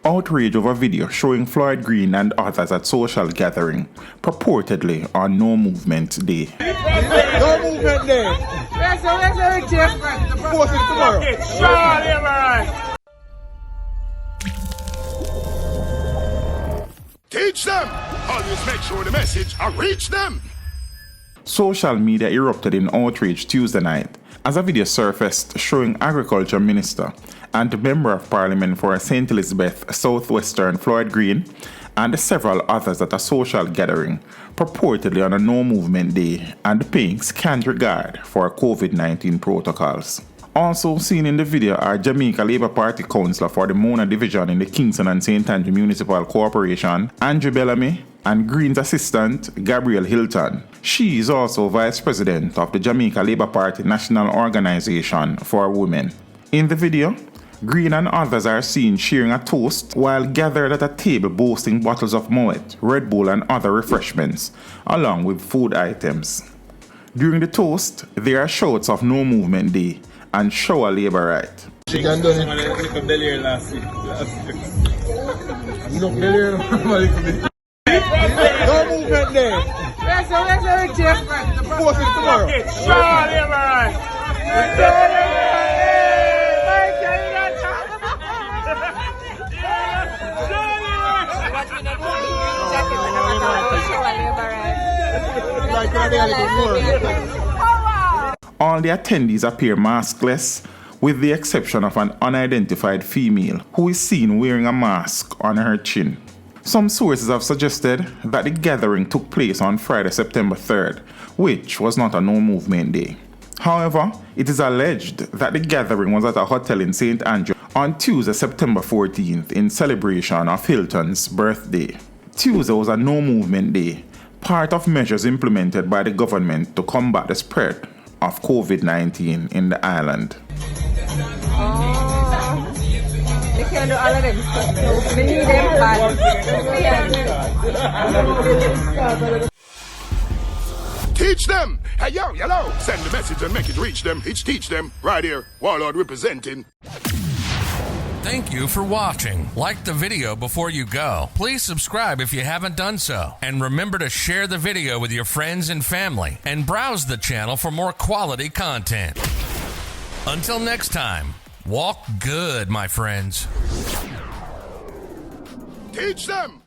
Outrage over video showing Floyd Green and others at social gathering, purportedly on No Movement Day. No Movement Day. Where's Jeff? Post it tomorrow. Teach them! Always make sure the message reach them! Social media erupted in outrage Tuesday night as a video surfaced showing Agriculture Minister and Member of Parliament for St. Elizabeth Southwestern Floyd Green and several others at a social gathering, purportedly on a No Movement Day and paying scant regard for COVID-19 protocols. Also seen in the video are Jamaica Labour Party Councillor for the Mona Division in the Kingston and St. Andrew Municipal Corporation, Andrew Bellamy, and Green's assistant, Gabrielle Hilton. She is also Vice President of the Jamaica Labour Party National Organization for Women. In the video, Green and others are seen sharing a toast while gathered at a table boasting bottles of Moet, Red Bull and other refreshments, along with food items. During the toast, there are shouts of No Movement Day and show a labour right. She can do it. No Movement Day. Where's Jeff? Post it tomorrow. All the attendees appear maskless, with the exception of an unidentified female who is seen wearing a mask on her chin. Some sources have suggested that the gathering took place on Friday, September 3rd, which was not a No Movement Day. However, it is alleged that the gathering was at a hotel in St. Andrew on Tuesday, September 14th, in celebration of Hilton's birthday. Tuesday was a No Movement Day, part of measures implemented by the government to combat the spread of COVID-19 in the island. We can do all of them stuff, so we need them bad. Teach them! Hey, yo, yellow! Send the message and make it reach them. It's teach them. Right here, Warlord representing. Thank you for watching. Like the video before you go. Please subscribe if you haven't done so. And remember to share the video with your friends and family. And browse the channel for more quality content. Until next time, walk good, my friends. Teach them!